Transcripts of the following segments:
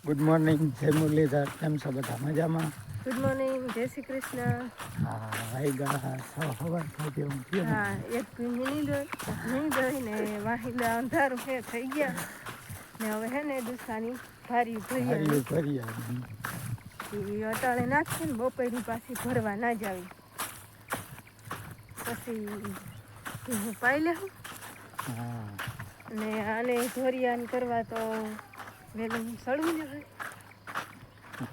Good morning, જય મુરલીધર. કેમ છો બધા? મજામાં? ગુડ મોર્નિંગ, જય શ્રી કૃષ્ણ. હા, વાઈગા સવાર થઈ ગયો. હા, એક નહીં દોઈ ને વાહિંદા અંધારું હે થઈ ગયા ને હવે હે ને દુસાની ભારી ભરી અટાળે નાખશે ને બપોરની પાછી ભરવા ના જાવી પછી હું પાઈ લેવું. હા, ને આને ધોરિયાન કરવા તો વેલું સળવું ને ભાઈ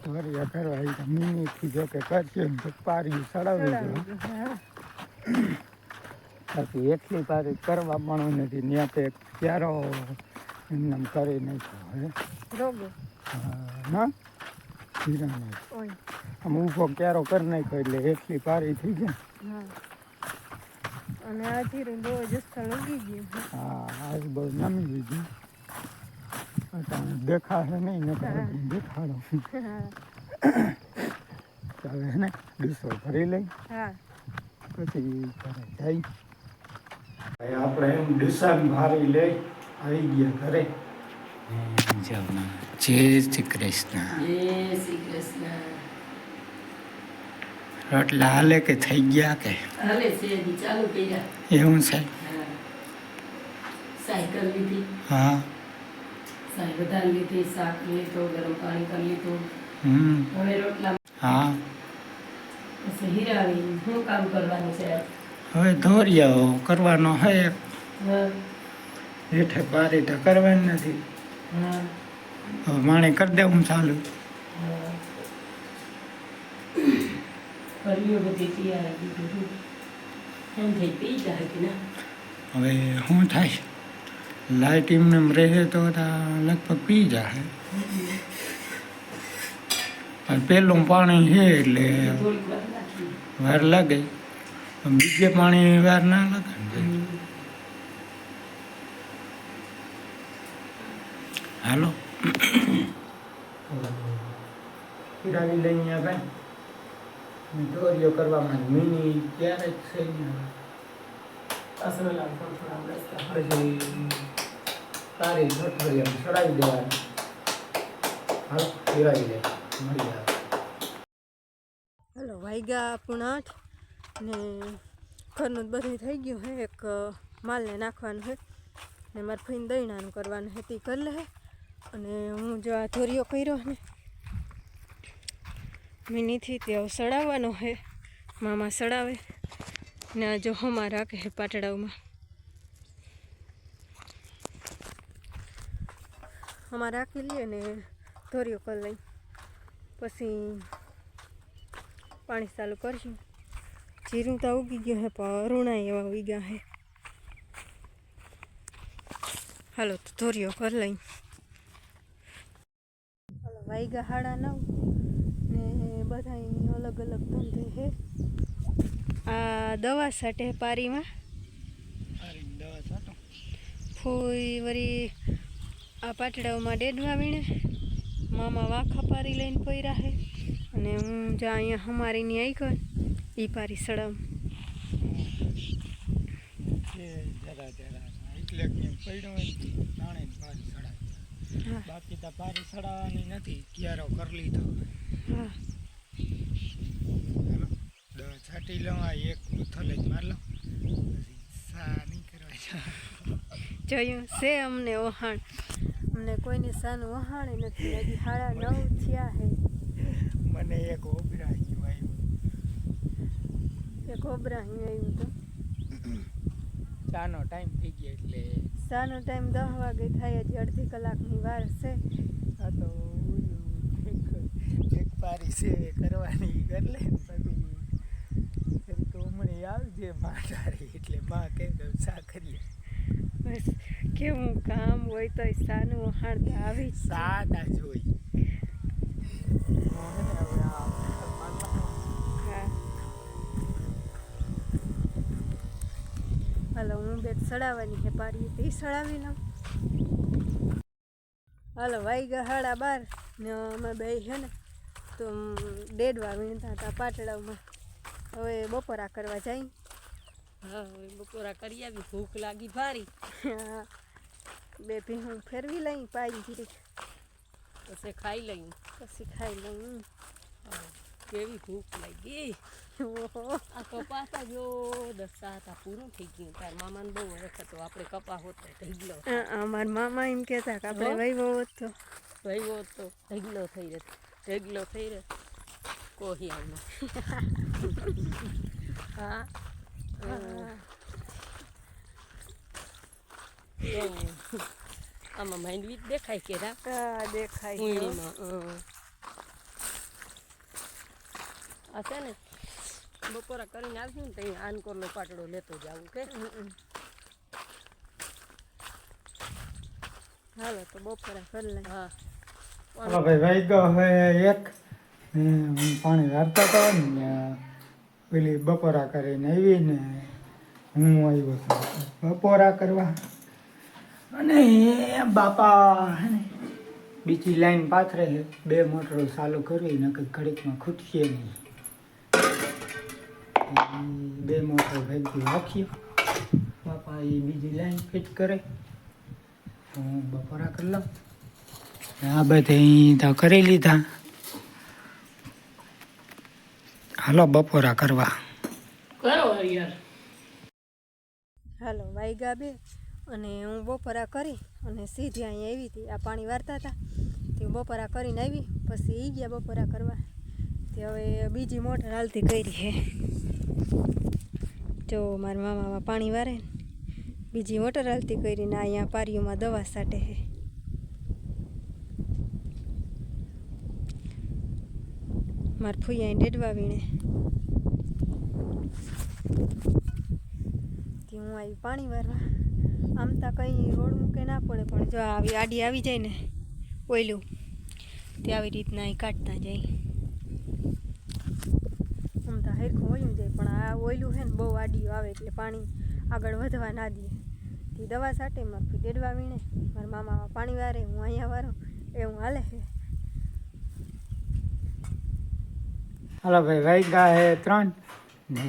ધોરિયા કરવા મિનિટથી જો કે કરશે ને તો પારી સડાવી દો. બાકી એટલી પારી કરવા પણ નથી. ત્યાં તે ક્યારો એમને કરી નાખ્યો હે રોગો ના હીરાને આમ ઊભો ક્યારો કરી નાખ્યો એટલે એટલી પારી થઈ જાય. હા, અને આ ધીરું બહુ જસ્તા લગી ગયું. હા, આજ બહુ નમી દીધી. દેખાશે નહીં ને દેખાડો. હવે હે ને ડીસો ભરી લઈ પછી ઘરે જઈ. આપણે એમ ડીસાની ભારી લઈ આવી ગયા ઘરે. જય શ્રી કૃષ્ણ. જય શ્રી કૃષ્ણ. રોટલા હાલે કે થઈ ગયા કે હાલે છે ચાલુ કર્યા એવું છે. સાયકલ લીધી. હા, સાયકલ વધારે લીધી, શાક લીધો, ગરમ પાણી કરી લીધું. હવે રોટલા. હા, પછી હીરાવી શું કામ કરવાનું છે? હવે ધોરિયાઓ કરવાનો હે. હા, હેઠે પારી તો કરવાની નથી. હા, હવે માણે કરી દેવું ચાલુ. હા. ફરીઓ બધી તૈયાર દીધું એમ થઈ પી જાય કે ના. હવે શું થાય? લાઇટ એમને રહે તો લગભગ પી જાય. પણ પેલું પાણી છે એટલે થોડીક વાર નાખી. વાર લાગે. બીજે પાણી વાર ના લાગે ને. હાલો હીરાવી લઈને ભાઈ દોરીઓ કરવામાં મિની ત્યારે જ છે ને. પછી તારી ગઠોરી એમ ચડાવી દેવાની. હાલ હીરાવી દે મળી આવે. હલો, વાગ્યા 8:30 ને ઘરનું જ બધું થઈ ગયું હે. એક માલને નાખવાનું છે ને મારે ફઈને દહીણાનું કરવાનું છે તે કરી લે. અને હું જો આ ધોરિયો કર્યો ને મિનીથી તે સડાવવાનો છે. મામા સડાવે ને આ જો હમા રાખે છે પાટડાઓમાં. હમા રાખી લઈએ ને ધોરિયો કરી લઈ પછી પાણી ચાલુ કરશું. જીરું તો ઉગી ગયું હે પણ અરુણા એવા ઉગી ગયા હે. હાલો તો ધોરિયો કરી લઈ. હાલો, વાગ્યા 9:30 ને બધા અલગ અલગ ધંધે હે. આ દવા સાટે પારીમાં ફૂઈ વળી આ પાટડાઓમાં ડેડવા વીણે. મામા વાખા પારી લઈને પર્યા હે અને હું જ્યાં અહીંયા હમારીની આવી ગઈ એ પારી સડાવ. બાકી તો પારી સડાવવાની નથી. ક્યારો કરી લીધો. હા, દવા છાંટી લઉં. આ એક ઉથલે જ માર લઉં પછી સા નહીં કરવા. જોયું છે અમને વહાણ. અમને કોઈને સાનું વહાણે નથી. હજી 9:30 થયા હે. મને એક ઓબરાયું આવ્યું. એક ઓબરાયું આવ્યું તો ચાનો ટાઈમ થઈ ગયો એટલે સાનો ટાઈમ 10 વાગે થાય. હજી અડધી કલાકની વાર છે. આ તો એક પારી છે કરવાની કરી લે પછી તો હમણે આવજે માં તારી એટલે માં કે સા કરીએ. બસ કેવું કામ હોય તો સાનું વહાણતા આવી સાદા જ હોય. હા, હાલો હું બેગ સડાવવાની છે પારી તે સડાવી લઉં. હાલો, વાગ્યા 12:30 ને અમે બે છે ને તો ડેડવા વીણતા હતા પાટડાઓમાં. હવે બપોરા કરવા જાય. હા, હવે બપોરા કરી આવી. ભૂખ લાગી ભારી. હા, બે ભીહું ફેરવી લઈ પાઈ જીરી. પછી ખાઈ લઈ. પછી ખાઈ લઉં. કેવી ભૂખ લાગી. ઓહો આ કપા હતા જો 10 હતા પૂરું થઈ ગયું. તાર મામાને બહુ વખત હતો આપણે કપા હોત તો ઢગલો. અમારા મામા એમ કહેતા કે આપણે વહીવો હોત તો ભાઈ હોત તો ઢગલો થઈ રહ્યો. ઢગલો થઈ રહ્યો કોહિયામાં. હા આમાં માંડવી જ દેખાય કે રા દેખાય છે. ઊંડીમાં આ છે ને બપોરા કરીને આવશું ને ત્યાં આનકોરનો પાટડો લેતો જાવું કે હાલો તો બપોરા કરી લઈએ. હા હાલો ભાઈ વાઈ ગયો હવે 1 ને હું પાણી વારતા હતા ને પેલી બપોરા કરીને આવી ને હું આવ્યો છું બપોરા કરવા અને બાપા હે ને બીજી લાઈન પાથરે છે 2 મોટરો ચાલુ કરવી ને કંઈક ઘડીકમાં ખૂટશે નહીં 2 મોટર ભેગી રાખીએ બાપા એ બીજી લાઈન ફિટ કરે તો હું બપોરા કરી લઉં આ બધી તો કરી લીધા હાલો બપોરા કરવા કરો યાર. હાલો વાઈગા 2 અને હું બપોરા કરી અને સીધી અહીંયા આવી હતી. આ પાણી વારતા હતા તે હું બપોરા કરીને આવી પછી એ ગયા બપોરા કરવા. તે હવે બીજી મોટર હાલતી કરી છે. જો મારા મામા પાણી વારે ને બીજી મોટર હાલતી કરીને અહીંયા પારીઓમાં દવા છાંટે છે. મારા ફૂઈ ડેડવા વીણે તે હું આવી પાણી વારવા. આમ તો કંઈ રોડ મૂકે ના પડે પણ જો આવી આડી આવી જાય ને ઓયલું તે આવી રીતના અહીં કાઢતા જાય. આમ તો હરખું ઓયું જાય પણ આ ઓયલું છે ને બહુ આડીયું આવે એટલે પાણી આગળ વધવા ના દે. તે દવા છાંટે મારું દેડવા વીણે મારા મામા પાણી વારે હું અહીંયા વારું એવું હાલે છે. હાલો ભાઈ વાગ્યા હે 3 ને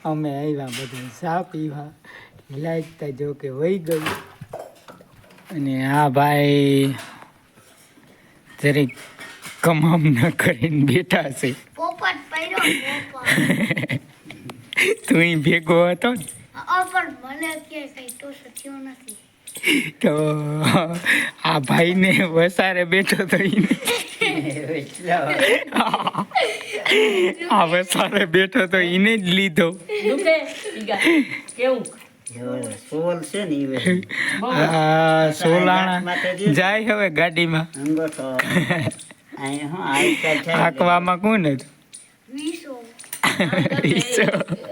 અમે આવ્યા બધા ચા પીવા લાઈટ તો જો કે વહી ગઈ અને આ ભાઈ જરીક કમામ ન કરીને બેઠા છે પોપટ પહેર્યો તું ઈ ભેગો હતો ને પણ મને કે કઈ તો સત્યો નથી તો આ ભાઈને વસારે બેઠો તો ઈને આ વસારે બેઠો તો એને જ લીધો દુખે ઈગા કેવું સોલ છે ને ઈ સોલાણા જાય હવે ગાડીમાં અંગોઠો અહીં હું આઈકા છે હાંકવામાં કોણ હતું વીસો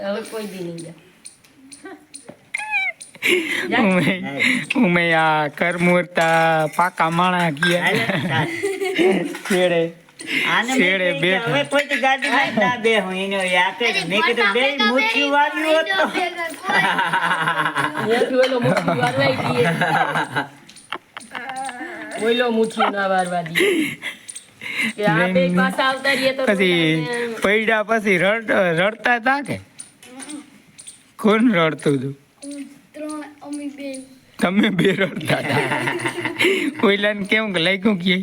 હવે કોઈ દી નહીં જા ઉમે આ કરમુરતા પાકા માણા ગયા છેડે આને છેડે મેં બેઠો. હવે કોઈ દી ગાડી માં ના બે હું એનો યા કે મેં કીધું બે મૂછી વાળ્યું હોત તો અહીંયાથી ઓલો મુઠ્ઠી વારવાઈ ગઈ ઓલો મુઠ્ઠી ના વારવા દી કે આ બે પાછા આવતા રહીએ તો પછી પૈડા પછી રડતા હતા કે કોણ રડતું હતું ત્રણ અમી બે તમે બે રડતા હતા ઓઈલાને કેવું કે લાગ્યું કે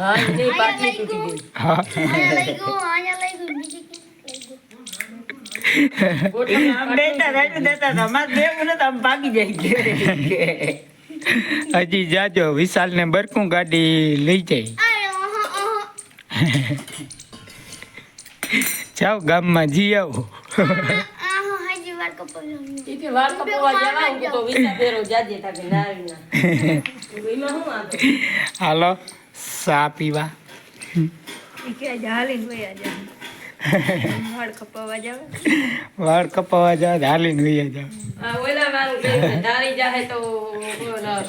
હા એને પાટલી તૂટી ગઈ હા અહીંયા લઈ ગયું બીજી ક્યાં લઈ ગયું આમ બેઠા રાડ્યું દેતા હતા અમારે દેવું નતું આમ ભાગી જાય હજી જાજો વિશાલને બરકું ગાડી લઈ જાય જાઓ ગામમાં જી આવો હાજી વાર કપાવ્યો ઈ કે વાર કપવા જવા હું તો વિસા બેરો જાજે તા કે ના આવી ના એમાં હું વાંધો હાલો ચા પીવા કે હાલીને વયા જાય વાળ કપાવા જાવ વાળ કપાવા જાવ હાલીને વયા જાવ આ ઓલા વાળું કે ધારી જાહે તો ઓલા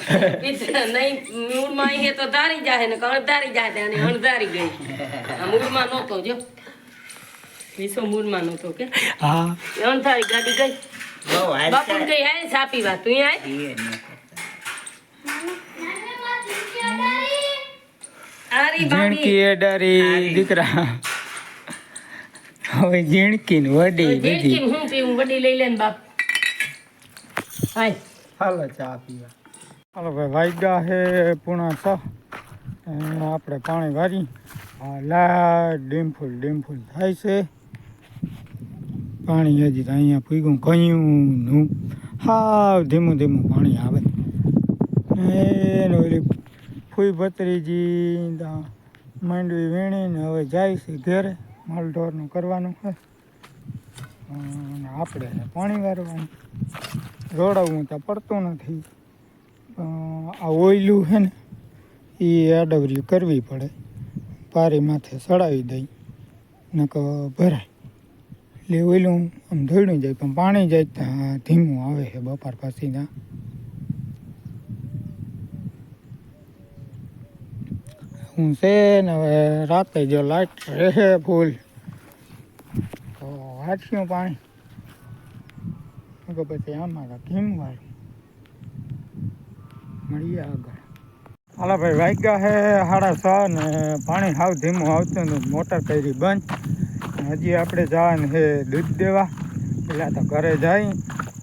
નહીં મૂળમાં હે તો ધારી જાહે ને અણધારી જાહે અને અણધારી ગઈ આ મૂળમાં નહોતો જો વિસો મૂળમાં નહોતો કે હા અણધારી ગાડી ગઈ બહુ બાપુ ગઈ હે સાપી વાત તું આય આરી ભાગી ઝીણકી અડારી દીકરા હવે ઝીણકી ને વડી બધી જેટકી હું પીવું વડી લઈ લે ને બાપ હાય હાલો ચા પીવા હાલો ભાઈ વાગ્યા હે 5:30 આપણે પાણી વારી લાટ ડીમફૂલ થાય છે. પાણી હજી તો અહીંયા પૂગ્યું કયું હાવ ધીમું પાણી આવે. એને ઓલી ફૂઈ ભત્રીજી માંડવી વીણીને હવે જાય છે ઘેરે, માલઢોરનું કરવાનું છે. અને આપણે પાણી વારવાનું રોડાવવું તો પડતું નથી. આ ઓયલું છે ને એ આડવરી કરવી પડે, પારી માથે ચડાવી દઈ નકર ભરાય. એટલે ઓયલું આમ ધોઈડું જાય પણ પાણી જાય ત્યાં ધીમું આવે છે બપોર પછી ત્યાં. હું છે ને હવે રાતે જો લાઈટ રહે ફૂલ તો વાંચ્યું પાણી પછી આમાં કેમ વાળું મળીએ આગળ. હાલો ભાઈ, વાગ્યા છે 6:30 ને પાણી હાવ ધીમું આવતું ને મોટર કરી બંધ. હજી આપણે જવાનું છે દૂધ દેવા. પેલા તો ઘરે જઈ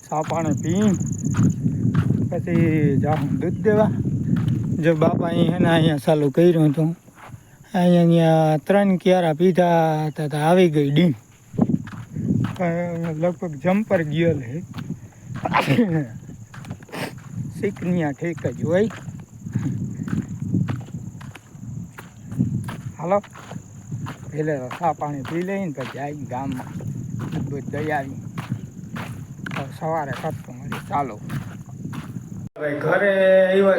ચા પાણી પી પછી જાઉં દૂધ દેવા. જો બાપા અહીંયા ચાલુ કર્યું હતું, અહીંયા 3 ક્યારા પીધા હતા તો આવી ગઈ ડીમ. લગભગ જમ્પર ગયેલ છે, શીકનિયા ઠીક જ હોય. હાલો પેલે ચા પાણી પી લઈને પછી આવી ગામમાં બધું દઈ આવી. સવારે કરતું મળી ચાલો ભાઈ. ઘરે આવ્યો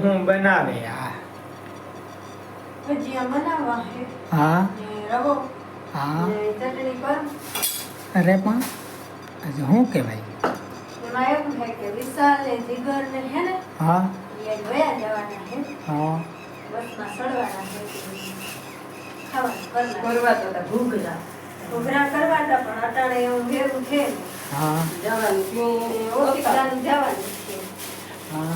હું બનાવે ભજીયા બનાવવા છે હા ને રવો હા. ને ચટણી પર. અરે પણ આજે શું કહેવાય? એમાં એવું છે કે વિશાલ ને જીગર ને હે ને હા એ વયા જવાના છે, હા બસમાં ચડવાના છે, ખાવાનું કરવાના. કરવા તો હતા ઘૂઘરા ઘૂઘરા કરવાના પણ અટાણે એવું ભેગું છે ને હા જવાનું ક્યું ઓતિકાનું જવાનું છે હા.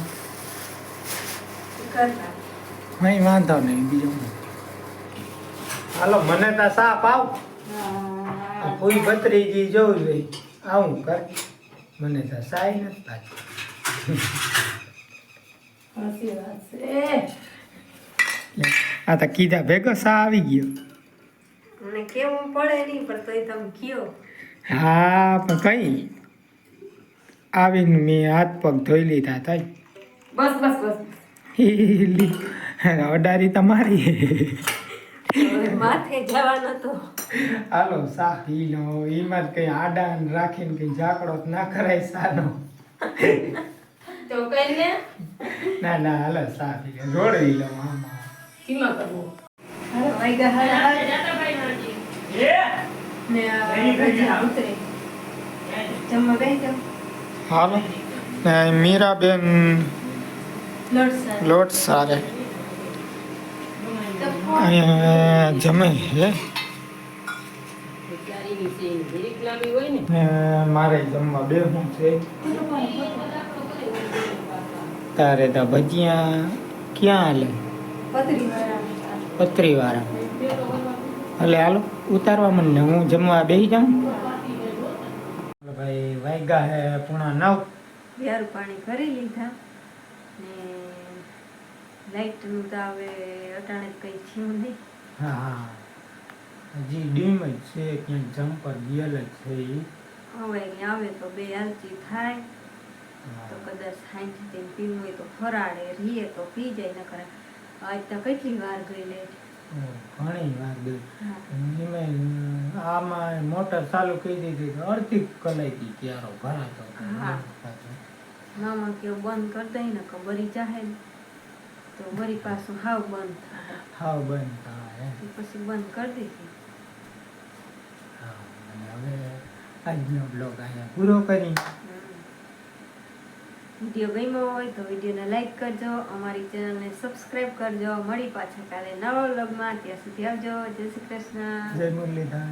ઘરના. કઈ વાંધો નહીં બીજું. હાલો મને તો સાપ આવ કોઈ ભત્રીજી જોવું જોઈએ આવું કર. મને તો સાઈ નથી પાછી. સાચી વાત છે. આ તો કીધા ભેગો સા આવી ગયો. મને કેવું પડે નહીં પણ તોય તમે કયો. હા પણ કઈ આવીને મેં હાથ પગ ધોઈ લીધા હતા. બસ અડારી તમારી. હવે માથે જવાનો તો હાલો સા પી લો. એમાં જ કઈ આડા રાખીને કઈ ઝાકડો ના કરાય સાનો. તો કઈને ના હાલો સા પી લો, રોડવી લો આમાં. સીમા કરવું વાગ્યા હારા ને ભજીયા ઉતરે જમવા બેસી જાઓ. હાલો મીરાબેન લડસા લોટ સારે અહીંયા જમે છે. વિચારીની છે જરીક લાંબી હોય ને ને મારે જમવા બેહું છે. તારે તો ભજીયા ક્યાં હાલે? પતરી વાળા પતરી વાળા એટલે હાલો ઉતારવા મને, હું જમવા બેસી જાઉં. ભાઈ વાગ્યા હે 9:30. બેરું પાણી કરી લીધા ને લાઈટનું તો હવે અટાણે કંઈ થયું નહીં. હા હજી ડીમ જ છે, ક્યાંક જમ્પર ગયેલ જ છે એ. હવે અહીં આવે તો બે આલચી થાય તો કદાચ સાંજથી પીવું હોય તો ફરાડે, રીએ તો પી જાય. ન કરે આજ તો કેટલી વાર ગઈ લાઈટ. ઘણી વાર ગઈ. હા એમાં આમાં મોટર ચાલુ કરી દીધી તો અડધી કલાકી ક્યારો ભરાતો હતો. હા. મામા કેવું બંધ કરી દઈ ને કે બરી જાહે ને તો બરી પાછું હાવ બંધ થાય. હાવ બંધ થાય. તો પછી બંધ કરી દીધી. હા અને હવે આજનો બ્લોગ અહીંયા પૂરો કરી. વિડીયો ગમ્યો હોય તો વિડીયોને લાઈક કરજો, અમારી ચેનલને સબસ્ક્રાઈબ કરજો. મળી પાછા કાલે નવા વ્લોગમાં. ત્યાં સુધી આવજો. જય શ્રી કૃષ્ણ. જય મુરલીધર.